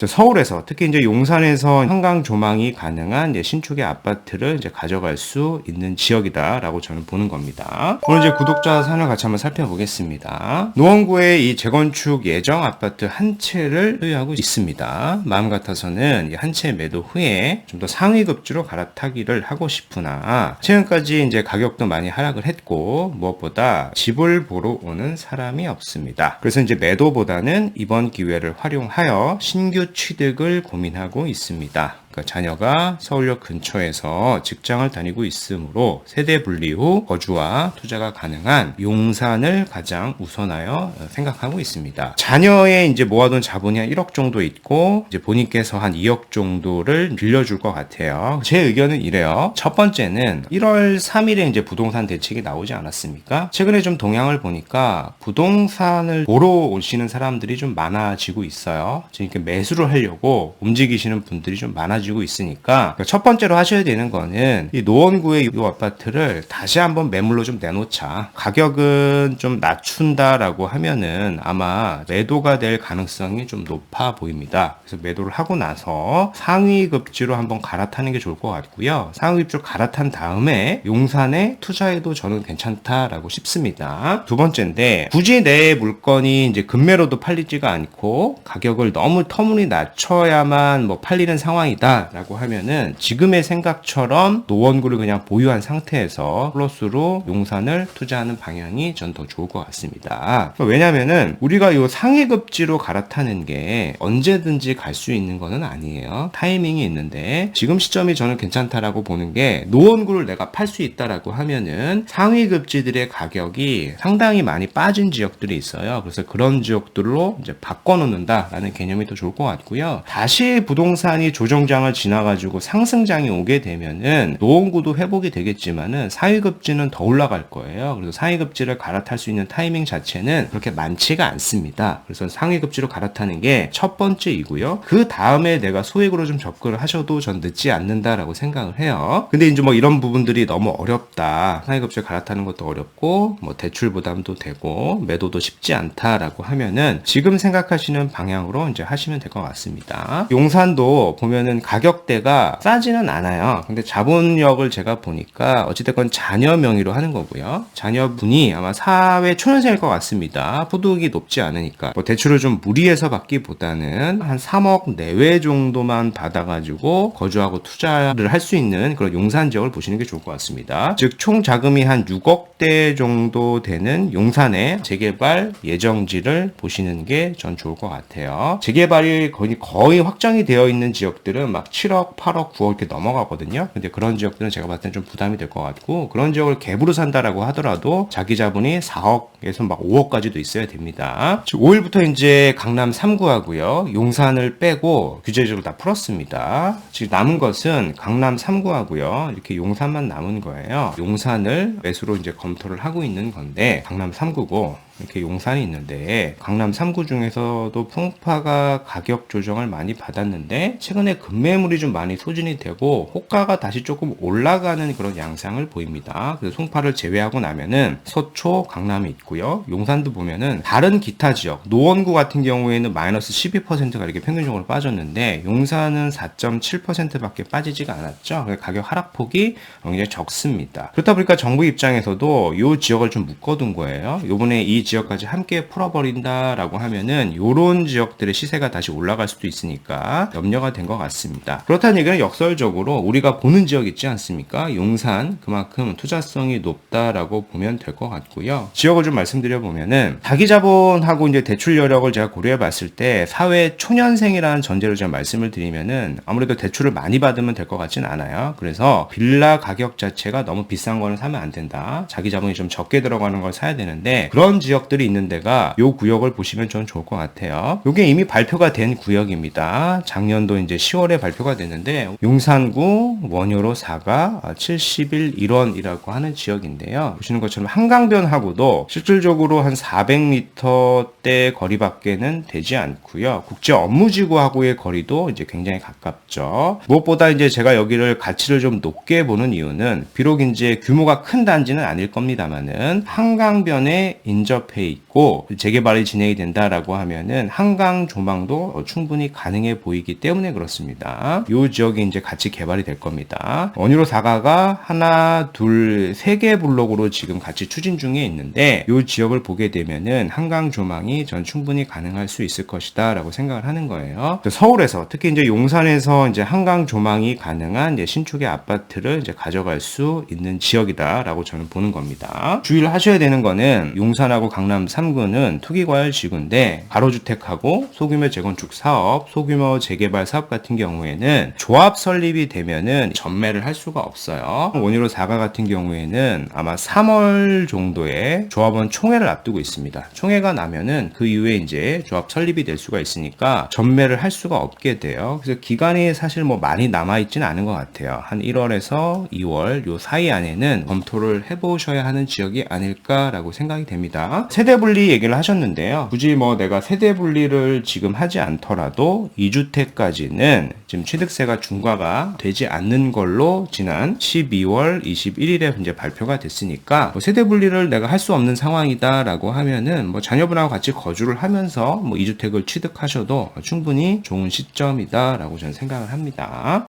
서울에서 특히 이제 용산에서 한강 조망이 가능한 이제 신축의 아파트를 이제 가져갈 수 있는 지역이다라고 저는 보는 겁니다. 오늘 이제 구독자 사연을 같이 한번 살펴보겠습니다. 노원구에 이 재건축 예정 아파트 한 채를 소유하고 있습니다. 마음 같아서는 이 한 채 매도 후에 좀 더 상위 급지로 갈아타기를 하고 싶으나 최근까지 이제 가격도 많이 하락을 했고 무엇보다 집을 보러 오는 사람이 없습니다. 그래서 이제 매도보다는 이번 기회를 활용하여 신규 취득을 고민하고 있습니다. 그러니까 자녀가 서울역 근처에서 직장을 다니고 있으므로 세대 분리 후 거주와 투자가 가능한 용산을 가장 우선하여 생각하고 있습니다. 자녀의 이제 모아둔 자본이 한 1억 정도 있고 이제 본인께서 한 2억 정도를 빌려줄 것 같아요. 제 의견은 이래요. 첫 번째는 1월 3일에 이제 부동산 대책이 나오지 않았습니까? 최근에 좀 동향을 보니까 부동산을 보러 오시는 사람들이 좀 많아지고 있어요. 그러니까 매수를 하려고 움직이시는 분들이 좀 많아지고 있으니까 첫 번째로 하셔야 되는 거는 이 노원구의 이 아파트를 다시 한번 매물로 좀 내놓자. 가격은 좀 낮춘다라고 하면은 아마 매도가 될 가능성이 좀 높아 보입니다. 그래서 매도를 하고 나서 상위 급지로 한번 갈아타는 게 좋을 것 같고요. 상위 급지로 갈아탄 다음에 용산에 투자해도 저는 괜찮다라고 싶습니다. 두 번째인데 굳이 내 물건이 이제 급매로도 팔리지가 않고 가격을 너무 터무니 낮춰야만 뭐 팔리는 상황이다라고 하면은 지금의 생각처럼 노원구를 그냥 보유한 상태에서 플러스로 용산을 투자하는 방향이 전 더 좋을 것 같습니다. 왜냐면은 우리가 이 상위급지로 갈아타는 게 언제든지 갈 수 있는 거는 아니에요. 타이밍이 있는데 지금 시점이 저는 괜찮다라고 보는 게 노원구를 내가 팔 수 있다라고 하면은 상위급지들의 가격이 상당히 많이 빠진 지역들이 있어요. 그래서 그런 지역들로 이제 바꿔놓는다라는 개념이 더 좋을 것 같고요. 다시 부동산이 조정장을 지나가지고 상승장이 오게 되면은 노원구도 회복이 되겠지만은 상위급지는 더 올라갈 거예요. 그래서 상위급지를 갈아탈 수 있는 타이밍 자체는 그렇게 많지가 않습니다. 그래서 상위급지로 갈아타는 게 첫 번째이고요. 그 다음에 내가 소액으로 좀 접근을 하셔도 전 늦지 않는다라고 생각을 해요. 근데 이제 뭐 이런 부분들이 너무 어렵다. 상위급지를 갈아타는 것도 어렵고 뭐 대출 부담도 되고 매도도 쉽지 않다라고 하면은 지금 생각하시는 방향으로 이제 하시면 될 것 같습니다. 용산도 보면은 가격대가 싸지는 않아요. 근데 자본력을 제가 보니까 어찌됐건 자녀 명의로 하는 거고요. 자녀분이 아마 사회 초년생일 것 같습니다. 소득이 높지 않으니까 뭐 대출을 좀 무리해서 받기보다는 한 3억 내외 정도만 받아가지고 거주하고 투자를 할 수 있는 그런 용산 지역을 보시는 게 좋을 것 같습니다. 즉 총 자금이 한 6억대 정도 되는 용산의 재개발 예정지를 보시는 게 전 좋을 것 같아요. 재개발이 거의 확정이 되어 있는 지역들은 막 7억, 8억, 9억 이렇게 넘어가거든요. 근데 그런 지역들은 제가 봤을 땐 좀 부담이 될 것 같고 그런 지역을 갭으로 산다라고 하더라도 자기 자본이 4억에서 막 5억까지도 있어야 됩니다. 5일부터 이제 강남 3구하고요. 용산을 빼고 규제적으로 다 풀었습니다. 지금 남은 것은 강남 3구하고요. 이렇게 용산만 남은 거예요. 용산을 매수로 이제 검토를 하고 있는 건데 강남 3구고 이렇게 용산이 있는데 강남 3구 중에서도 풍파가 가격 조정을 많이 받았는데 최근에 급매물이 좀 많이 소진이 되고 호가가 다시 조금 올라가는 그런 양상을 보입니다. 그래서 송파를 제외하고 나면은 서초, 강남이 있고요. 용산도 보면은 다른 기타 지역 노원구 같은 경우에는 마이너스 12%가 이렇게 평균적으로 빠졌는데 용산은 4.7%밖에 빠지지가 않았죠. 가격 하락폭이 굉장히 적습니다. 그렇다 보니까 정부 입장에서도 이 지역을 좀 묶어둔 거예요. 요번에 이 지역까지 함께 풀어버린다라고 하면은 요런 지역들의 시세가 다시 올라갈 수도 있으니까 염려가 된 것 같습니다. 그렇다는 얘기는 역설적으로 우리가 보는 지역 있지 않습니까? 용산 그만큼 투자성이 높다라고 보면 될 것 같고요. 지역을 좀 말씀드려 보면은 자기 자본하고 이제 대출 여력을 제가 고려해 봤을 때 사회 초년생이라는 전제로 제가 말씀을 드리면은 아무래도 대출을 많이 받으면 될 것 같지는 않아요. 그래서 빌라 가격 자체가 너무 비싼 거는 사면 안 된다. 자기 자본이 좀 적게 들어가는 걸 사야 되는데 그런 지역들이 있는 데가 요 구역을 보시면 좀 좋을 것 같아요. 요게 이미 발표가 된 구역입니다. 작년도 이제 10월에 발표가 됐는데 용산구 원효로 4가 70일 1원이라고 하는 지역인데요. 보시는 것처럼 한강변하고도 실질적으로 한 400m대 거리밖에는 되지 않고요. 국제 업무지구하고의 거리도 이제 굉장히 가깝죠. 무엇보다 이제 제가 여기를 가치를 좀 높게 보는 이유는 비록 이제 규모가 큰 단지는 아닐 겁니다만은 한강변에 인접 옆에 있고 재개발이 진행이 된다라고 하면은 한강 조망도 충분히 가능해 보이기 때문에 그렇습니다. 이 지역이 이제 같이 개발이 될 겁니다. 원유로 4가가 하나, 둘, 3개 블록으로 지금 같이 추진 중에 있는데 이 지역을 보게 되면은 한강 조망이 전 충분히 가능할 수 있을 것이다 라고 생각을 하는 거예요. 서울에서 특히 이제 용산에서 이제 한강 조망이 가능한 이제 신축의 아파트를 이제 가져갈 수 있는 지역이다라고 저는 보는 겁니다. 주의를 하셔야 되는 거는 용산하고 강남 3구는 투기과열 지구인데 가로주택하고 소규모 재건축 사업, 소규모 재개발 사업 같은 경우에는 조합 설립이 되면은 전매를 할 수가 없어요. 원유로 4가 같은 경우에는 아마 3월 정도에 조합원 총회를 앞두고 있습니다. 총회가 나면은 그 이후에 이제 조합 설립이 될 수가 있으니까 전매를 할 수가 없게 돼요. 그래서 기간이 사실 뭐 많이 남아있지는 않은 것 같아요. 한 1월에서 2월 요 사이 안에는 검토를 해보셔야 하는 지역이 아닐까라고 생각이 됩니다. 세대분리 얘기를 하셨는데요. 굳이 뭐 내가 세대분리를 지금 하지 않더라도 2주택까지는 지금 취득세가 중과가 되지 않는 걸로 지난 12월 21일에 이제 발표가 됐으니까 뭐 세대분리를 내가 할 수 없는 상황이다라고 하면은 뭐 자녀분하고 같이 거주를 하면서 뭐 2주택을 취득하셔도 충분히 좋은 시점이다라고 저는 생각을 합니다.